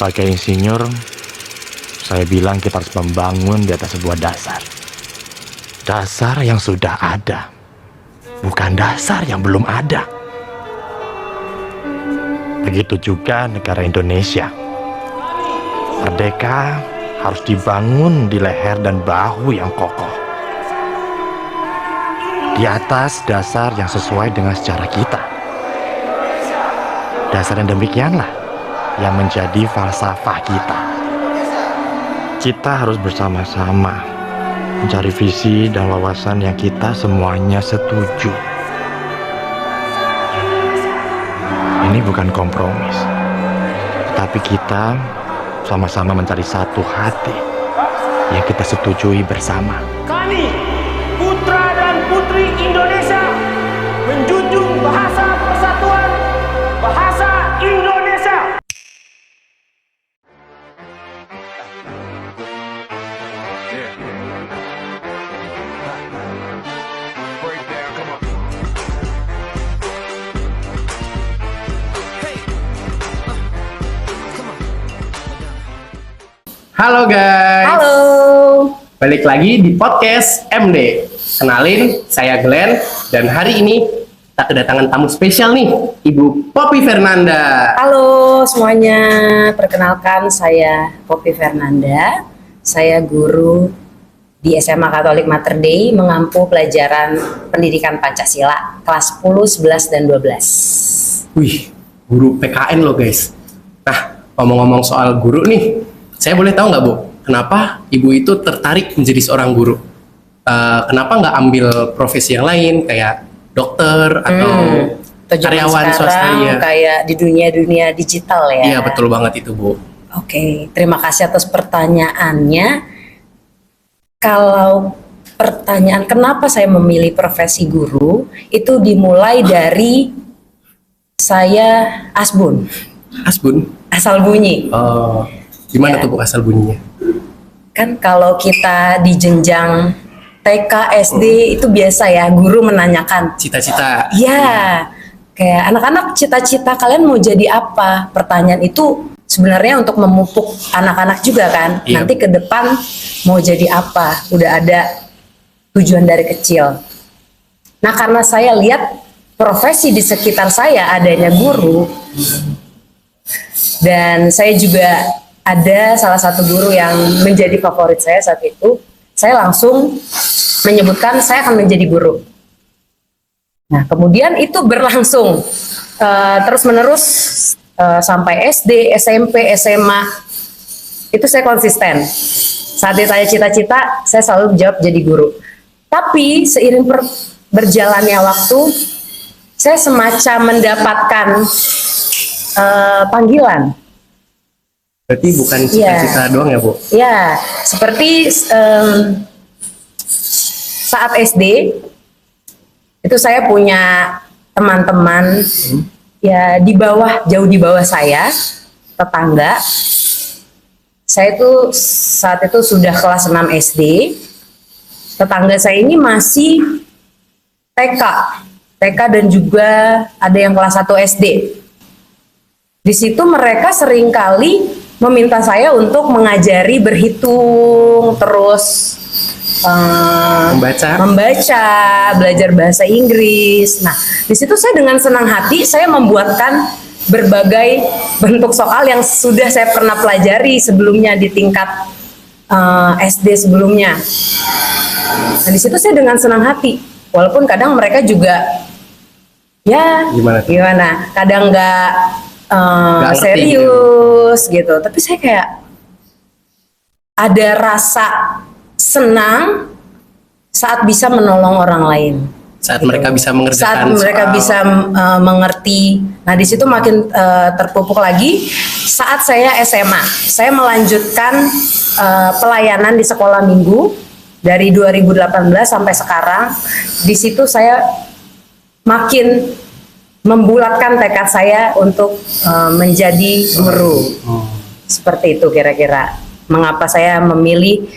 Sebagai insinyur, saya bilang kita harus membangun di atas sebuah dasar. Dasar yang sudah ada, bukan dasar yang belum ada. Begitu juga negara Indonesia. Merdeka harus dibangun di leher dan bahu yang kokoh. Di atas dasar yang sesuai dengan sejarah kita. Dasar yang demikianlah yang menjadi falsafah kita. Kita harus bersama-sama mencari visi dan wawasan yang kita semuanya setuju. Ini bukan kompromis, tetapi kita sama-sama mencari satu hati yang kita setujui bersama. Kami, putra dan putri Indonesia, menjunjung bahasa persatuan, bahasa Indonesia. Halo guys. Halo. Balik lagi di podcast MD. Kenalin, saya Glenn dan hari ini kita kedatangan tamu spesial nih, Ibu Poppy Fernanda. Halo semuanya. Perkenalkan saya Poppy Fernanda. Saya guru di SMA Katolik Mater Dei mengampu pelajaran pendidikan Pancasila kelas 10, 11 dan 12. Wih, guru PKN loh guys. Nah, ngomong-ngomong soal guru nih, saya boleh tahu nggak Bu, kenapa Ibu itu tertarik menjadi seorang guru? Kenapa nggak ambil profesi yang lain kayak dokter atau karyawan swasta ya? Kayak di dunia digital ya. Iya betul banget itu Bu. Oke, terima kasih atas pertanyaannya. Kalau pertanyaan kenapa saya memilih profesi guru, itu dimulai dari saya asbun, asal bunyi. Oh, gimana Ya. tuh Bu asal bunyinya? Kan kalau kita di jenjang TK, SD itu biasa ya, guru menanyakan, Cita-cita. ya, kayak anak-anak cita-cita kalian mau jadi apa? Pertanyaan itu sebenarnya untuk memupuk anak-anak juga kan. Iya. Nanti ke depan mau jadi apa? Udah ada tujuan dari kecil. Nah, karena saya lihat profesi di sekitar saya adanya guru, dan saya juga ada salah satu guru yang menjadi favorit saya saat itu, saya langsung menyebutkan saya akan menjadi guru. Nah, kemudian itu berlangsung terus-menerus sampai SD, SMP, SMA. Itu saya konsisten. Saat ditanya cita-cita, saya selalu jawab jadi guru. Tapi seiring berjalannya waktu, saya semacam mendapatkan panggilan. Berarti bukan cita-cita doang ya Bu? Ya, seperti saat SD itu saya punya teman-teman ya jauh di bawah saya, tetangga. Saya itu saat itu sudah kelas 6 SD. Tetangga saya ini masih TK dan juga ada yang kelas 1 SD. Di situ mereka seringkali meminta saya untuk mengajari berhitung, terus membaca, belajar bahasa Inggris. Nah, di situ saya dengan senang hati saya membuatkan berbagai bentuk soal yang sudah saya pernah pelajari sebelumnya di tingkat SD sebelumnya. Nah, di situ saya dengan senang hati, walaupun kadang mereka juga ya gimana, kadang nggak serius gitu. Tapi saya kayak ada rasa senang saat bisa menolong orang lain. Saat mereka bisa mengerjakan Saat mereka bisa mengerti. Nah, di situ makin terpupuk lagi saat saya SMA. Saya melanjutkan pelayanan di sekolah minggu dari 2018 sampai sekarang. Di situ saya makin membulatkan tekad saya untuk menjadi guru. Seperti itu kira-kira. Mengapa saya memilih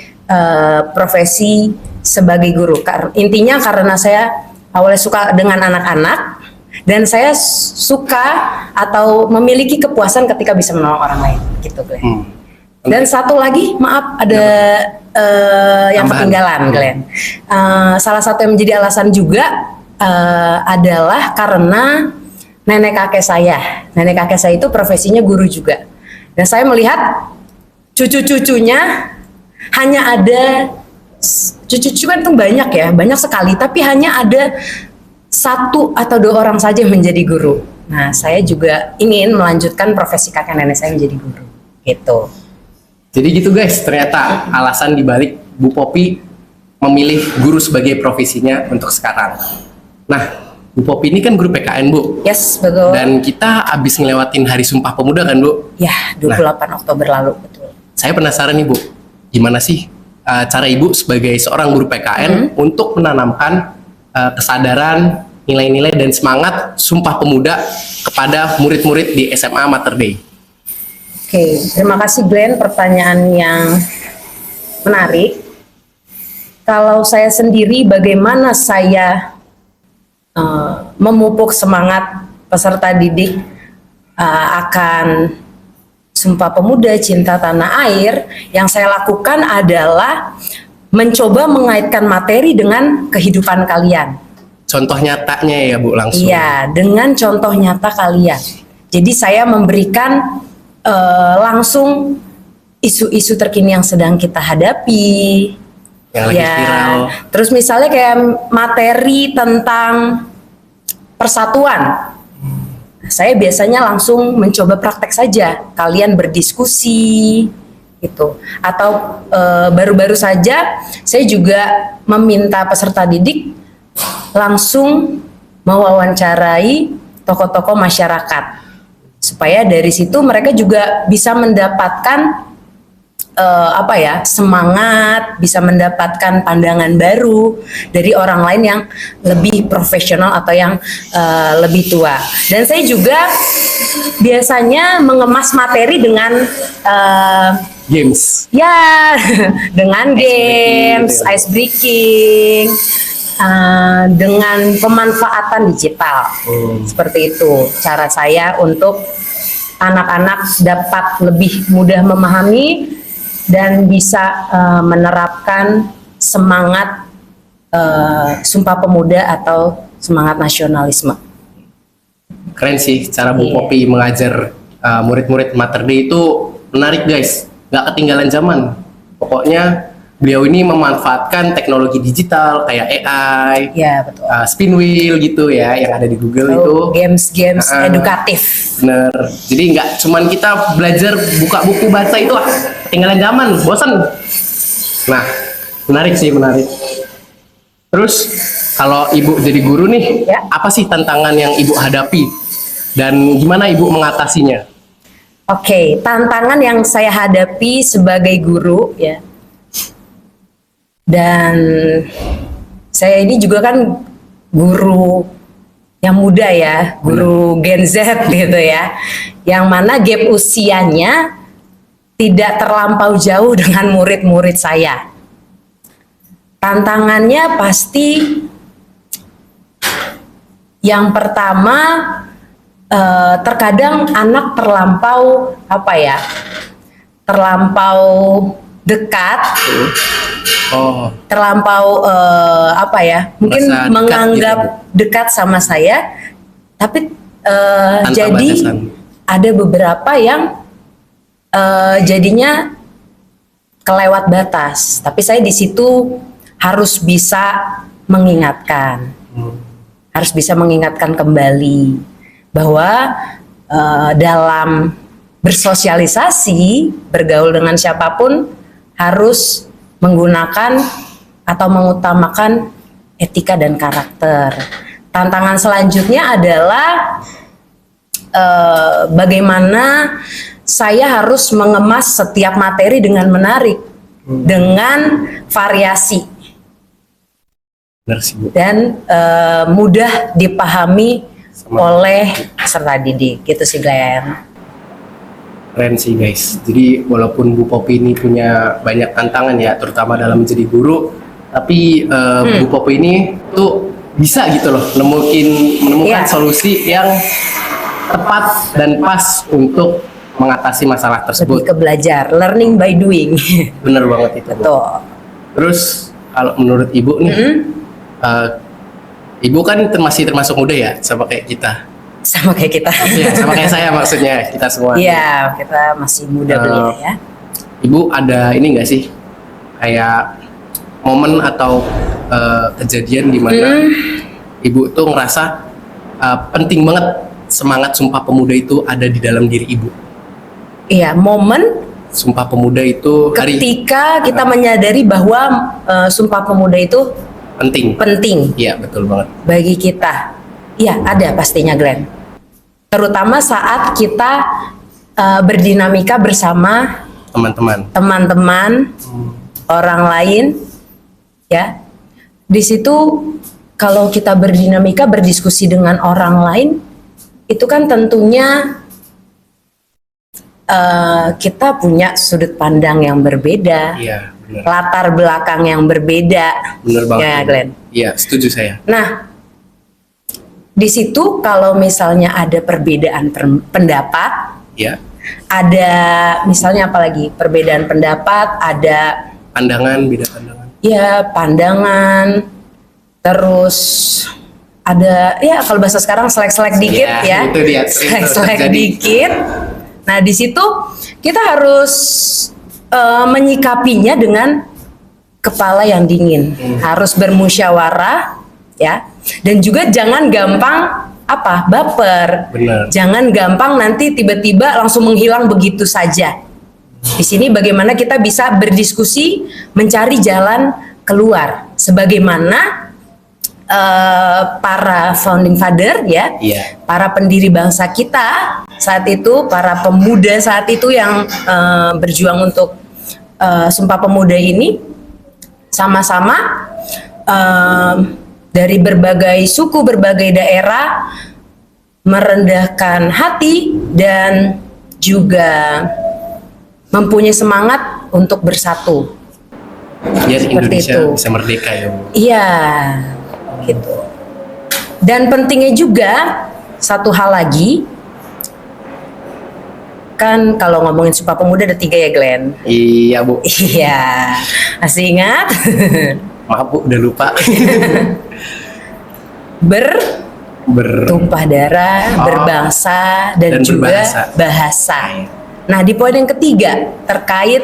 profesi sebagai guru? Intinya karena saya awalnya suka dengan anak-anak dan saya suka atau memiliki kepuasan ketika bisa menolong orang lain gitu Glenn. Dan satu lagi, maaf ada yang Tambahan. ketinggalan Glenn. Salah satu yang menjadi alasan juga adalah karena nenek kakek saya. Nenek kakek saya itu profesinya guru juga. Dan saya melihat cucu-cucunya hanya ada, cucu-cucu kan itu banyak ya, banyak sekali, tapi hanya ada 1 atau 2 orang saja yang menjadi guru. Nah, saya juga ingin melanjutkan profesi kakek nenek saya menjadi guru. Gitu. Jadi gitu guys, ternyata alasan dibalik Bu Popi memilih guru sebagai profesinya untuk sekarang. Nah, Bu Popi ini kan guru PKN Bu. Yes, betul. Dan kita abis ngelewatin Hari Sumpah Pemuda kan Bu? Ya, 28 Oktober lalu, betul. Saya penasaran nih Bu, gimana sih cara Ibu sebagai seorang guru PKN untuk menanamkan kesadaran, nilai-nilai dan semangat Sumpah Pemuda kepada murid-murid di SMA Mater Dei? Oke, terima kasih Glenn, pertanyaan yang menarik. Kalau saya sendiri, bagaimana saya memupuk semangat peserta didik akan Sumpah Pemuda Cinta Tanah Air, yang saya lakukan adalah mencoba mengaitkan materi dengan kehidupan kalian. Contoh nyatanya ya Bu langsung. Iya, dengan contoh nyata kalian. Jadi saya memberikan langsung isu-isu terkini yang sedang kita hadapi. Yang lagi viral. Terus misalnya kayak materi tentang persatuan. Saya biasanya langsung mencoba praktek saja. Kalian berdiskusi gitu. Atau baru-baru saja saya juga meminta peserta didik langsung mewawancarai tokoh-tokoh masyarakat, supaya dari situ mereka juga bisa mendapatkan semangat, bisa mendapatkan pandangan baru dari orang lain yang lebih profesional atau yang lebih tua. Dan saya juga biasanya mengemas materi dengan Games. ya dengan games, ice breaking, dengan pemanfaatan digital. Seperti itu cara saya untuk anak-anak dapat lebih mudah memahami dan bisa menerapkan semangat Sumpah Pemuda atau semangat nasionalisme. Keren sih cara Bu Popi mengajar murid-murid Mater Dei itu menarik guys, nggak ketinggalan zaman. Pokoknya beliau ini memanfaatkan teknologi digital kayak AI, Ya betul. spin wheel gitu ya, yang ada di Google itu. Games-games edukatif. Bener. Jadi nggak cuman kita belajar buka buku baca itu ketinggalan zaman, bosan. Nah, menarik sih, menarik. Terus kalau Ibu jadi guru nih, Ya. apa sih tantangan yang Ibu hadapi dan gimana Ibu mengatasinya? Oke, tantangan yang saya hadapi sebagai guru ya. Dan saya ini juga kan guru yang muda ya, guru Gen Z gitu ya. Yang mana gap usianya tidak terlampau jauh dengan murid-murid saya. Tantangannya pasti yang pertama, terkadang anak terlampau terlampau dekat, terlampau mungkin Merasa dekat menganggap gitu, dekat sama saya, tapi Tanpa jadi batasan. ada beberapa yang jadinya kelewat batas. Tapi saya di situ harus bisa mengingatkan, harus bisa mengingatkan kembali bahwa dalam bersosialisasi, bergaul dengan siapapun harus menggunakan atau mengutamakan etika dan karakter. Tantangan selanjutnya adalah bagaimana saya harus mengemas setiap materi dengan menarik, dengan variasi Benar sih Bu. dan mudah dipahami oleh peserta didik, gitu sih Glenn. Keren sih guys. Jadi walaupun Bu Popi ini punya banyak tantangan ya, terutama dalam menjadi guru, tapi Bu Popi ini tuh bisa gitu loh menemukan Iya. solusi yang tepat dan pas untuk mengatasi masalah Lebih tersebut. ke belajar, learning by doing. Bener banget itu, Bu. Betul. Terus kalau menurut Ibu nih, eh, Ibu kan masih termasuk muda ya, sama kayak kita. Sama kayak kita. Iya, sama kayak saya maksudnya, kita semua. Iya, kita masih muda belia ya. Ibu ada ini nggak sih, kayak momen atau kejadian di mana Ibu tuh ngerasa penting banget semangat Sumpah Pemuda itu ada di dalam diri Ibu. Iya, momen Sumpah Pemuda itu ketika kita menyadari bahwa Sumpah Pemuda itu penting. penting Iya, betul banget. bagi kita. Iya, ada pastinya Glenn. Terutama saat kita berdinamika bersama Teman-teman. teman-teman orang lain, ya. Di situ kalau kita berdinamika berdiskusi dengan orang lain, itu kan tentunya kita punya sudut pandang yang berbeda, Iya, benar. latar belakang yang berbeda, Benar banget. ya Glenn. Iya, setuju saya. Nah, di situ kalau misalnya ada perbedaan pendapat, Iya. ada misalnya apalagi perbedaan pendapat, ada Pandangan, beda pandangan. ya pandangan, terus ada ya kalau bahasa sekarang selek-selek dikit Ya, ya, itu dia, sering selek-selek terjadi. dikit. Nah di situ kita harus menyikapinya dengan kepala yang dingin, harus bermusyawarah ya, dan juga jangan gampang baper. Benar. Jangan gampang nanti tiba-tiba langsung menghilang begitu saja. Di sini bagaimana kita bisa berdiskusi, mencari jalan keluar, sebagaimana para founding father ya, Iya. para pendiri bangsa kita saat itu, para pemuda saat itu yang berjuang untuk Sumpah Pemuda ini, sama-sama dari berbagai suku, berbagai daerah merendahkan hati dan juga mempunyai semangat untuk bersatu. Biar Seperti Indonesia itu. bisa merdeka ya, Bu. Iya, gitu. Dan pentingnya juga satu hal lagi, kan kalau ngomongin Sumpah Pemuda ada 3 ya Glenn. Iya, Bu. Iya, masih ingat? Maaf, Bu, udah lupa. Bertumpah darah, Oh. berbangsa, dan Dan juga berbahasa. bahasa. Nah, di poin yang ketiga terkait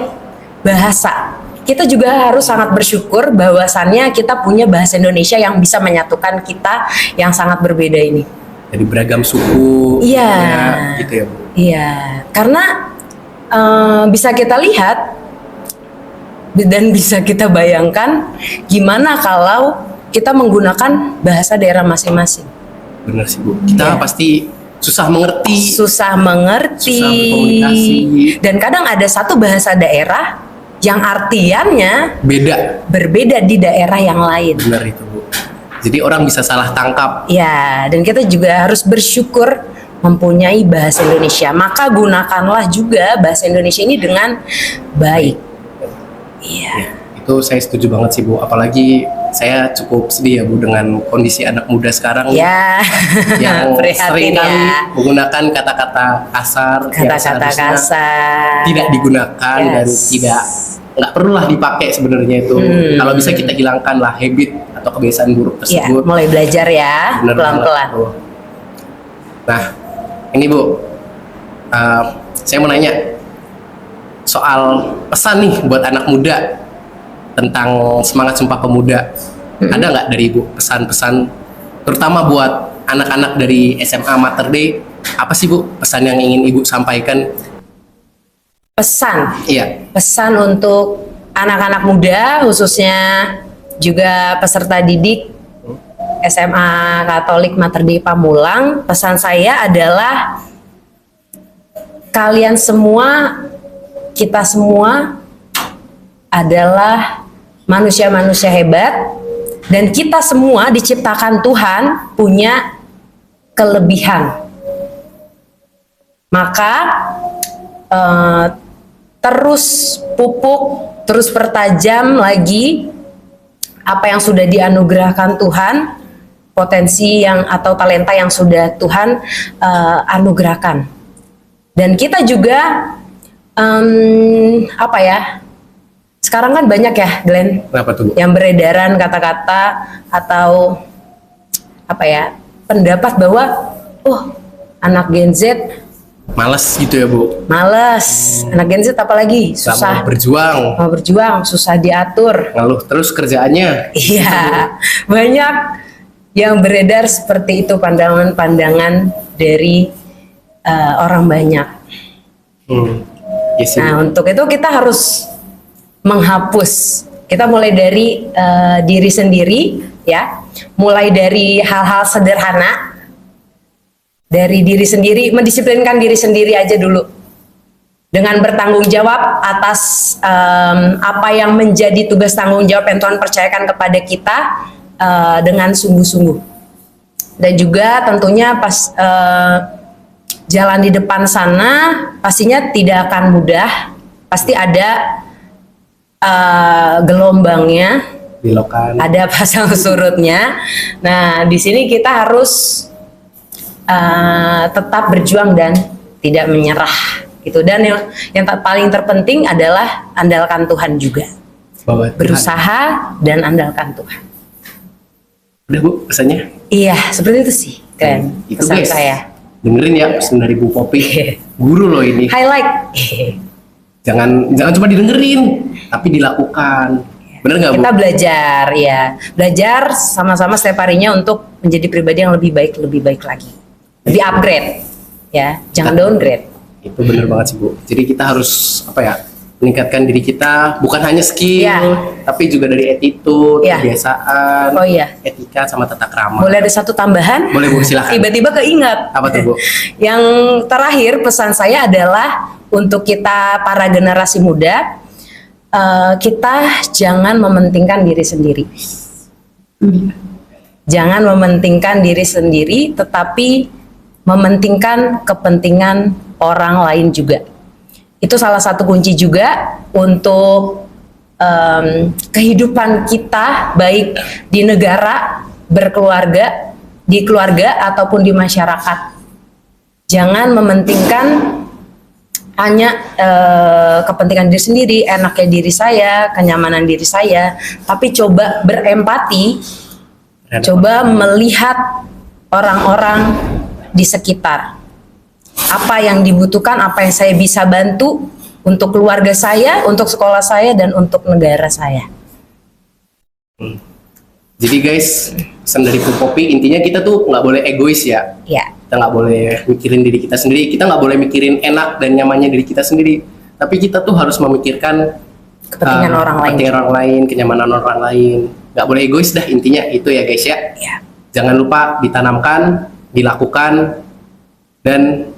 bahasa, kita juga harus sangat bersyukur bahwasannya kita punya bahasa Indonesia yang bisa menyatukan kita yang sangat berbeda ini. Jadi beragam suku. Iya. ya, gitu ya, Bu. Iya, karena bisa kita lihat dan bisa kita bayangkan gimana kalau kita menggunakan bahasa daerah masing-masing. Bener sih, Bu. Kita Iya. pasti susah mengerti. Susah mengerti, Susah berkomunikasi. dan kadang ada satu bahasa daerah yang artiannya Beda. berbeda di daerah yang lain. Bener itu, Bu. Jadi orang bisa salah tangkap. Ya, dan kita juga harus bersyukur mempunyai bahasa Indonesia. Maka gunakanlah juga bahasa Indonesia ini dengan baik. Iya. Ya, itu saya setuju banget sih, Bu. Apalagi saya cukup sedih ya, Bu, dengan kondisi anak muda sekarang Ya, yang prihatin seringkali ya. menggunakan kata-kata kasar yang Kata-kata seharusnya kasar. tidak digunakan dan Yes. nggak perlulah dipakai sebenarnya itu. Kalau bisa kita hilangkan lah habit atau kebiasaan buruk Ya, tersebut. mulai belajar ya, Bener pelan-pelan. banget, Bu. Nah, ini Bu, saya mau nanya soal pesan nih buat anak muda tentang semangat Sumpah Pemuda. Ada nggak dari Ibu pesan-pesan, terutama buat anak-anak dari SMA Mater Dei? Apa sih, Bu, pesan yang ingin Ibu sampaikan? Pesan, Iya, pesan untuk anak-anak muda, khususnya juga peserta didik SMA Katolik Mater Dei Pamulang. Pesan saya adalah kalian semua, kita semua adalah manusia-manusia hebat, dan kita semua diciptakan Tuhan punya kelebihan. Maka terus pupuk, terus pertajam lagi apa yang sudah dianugerahkan Tuhan, potensi yang atau talenta yang sudah Tuhan anugerahkan. Dan kita juga apa ya? Sekarang kan banyak ya, Glenn, Kenapa tuh, Bu? yang beredaran kata-kata atau apa ya, pendapat bahwa anak Gen Z Males gitu ya, Bu? males, anak Gen Z apalagi Nggak susah mau berjuang, susah diatur. ngeluh terus kerjaannya. Iya, banyak yang beredar seperti itu, pandangan-pandangan dari orang banyak. Yes, Nah, untuk itu kita harus menghapus. Kita mulai dari diri sendiri, ya. Mulai dari hal-hal sederhana, dari diri sendiri, mendisiplinkan diri sendiri aja dulu. Dengan bertanggung jawab atas apa yang menjadi tugas tanggung jawab yang Tuhan percayakan kepada kita dengan sungguh-sungguh. Dan juga tentunya pas jalan di depan sana pastinya tidak akan mudah, pasti ada gelombangnya, Belokan. ada pasang surutnya. Nah, di sini kita harus tetap berjuang dan tidak menyerah gitu. Dan yang paling terpenting adalah andalkan Tuhan juga. Bahwa Tuhan. Berusaha dan andalkan Tuhan. Udah, Bu, pesannya? Iya, seperti itu sih kan Itu pesan guys, saya. dengerin ya pesan dari Bu Popi. Guru loh ini. Highlight. Jangan cuma didengerin, tapi dilakukan. Bener nggak, Bu? Kita belajar ya, belajar sama-sama setiap harinya untuk menjadi pribadi yang lebih baik lagi, lebih upgrade ya, jangan downgrade. Itu bener banget sih, Bu. Jadi kita harus apa ya, meningkatkan diri kita, bukan hanya skill, Iya. tapi juga dari attitude, Iya. kebiasaan, Oh iya. etika sama tata krama. Boleh ada satu tambahan? Boleh, Bu, silakan. Tiba-tiba keingat. Apa tuh, Bu? Yang terakhir pesan saya adalah untuk kita para generasi muda, kita jangan mementingkan diri sendiri. Jangan mementingkan diri sendiri, tetapi mementingkan kepentingan orang lain juga. Itu salah satu kunci juga untuk kehidupan kita, baik di negara, berkeluarga, di keluarga ataupun di masyarakat. Jangan mementingkan hanya kepentingan diri sendiri, enaknya diri saya, kenyamanan diri saya, tapi coba berempati, coba melihat orang-orang di sekitar. Apa yang dibutuhkan, apa yang saya bisa bantu untuk keluarga saya, untuk sekolah saya, dan untuk negara saya. Jadi guys, pesan dari Bu Popi, intinya kita tuh nggak boleh egois ya. Ya, Kita nggak boleh mikirin diri kita sendiri, kita nggak boleh mikirin enak dan nyamannya diri kita sendiri. Tapi kita tuh harus memikirkan kepentingan orang lain. kepentingan orang lain, kenyamanan orang lain. Nggak boleh egois dah, intinya itu ya guys ya. Ya. Jangan lupa ditanamkan, dilakukan, dan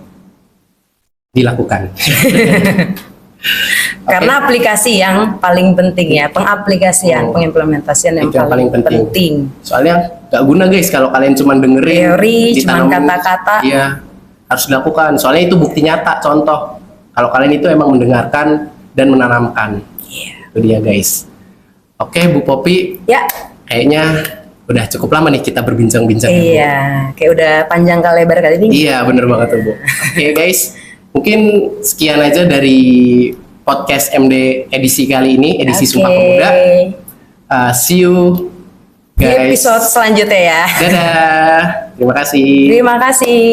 dilakukan. Karena aplikasi yang paling penting ya, pengaplikasian, pengimplementasian yang Itu yang paling paling penting. penting. Soalnya nggak guna guys kalau kalian cuma dengerin, Teori, cuman ditanamin. kata-kata. Iya, harus dilakukan. Soalnya itu bukti nyata, contoh. Kalau kalian itu emang mendengarkan dan menanamkan. Itu dia guys. Oke, Bu Popi, Ya, kayaknya udah cukup lama nih kita berbincang-bincang. ya, Bu. iya, kayak udah panjang kali lebar kali ini. Iya, bener banget tuh, Bu. Oke guys, mungkin sekian aja dari podcast MD edisi kali ini, edisi Sumpah Pemuda. See you Di guys. episode selanjutnya ya. Dadah. Terima kasih. Terima kasih.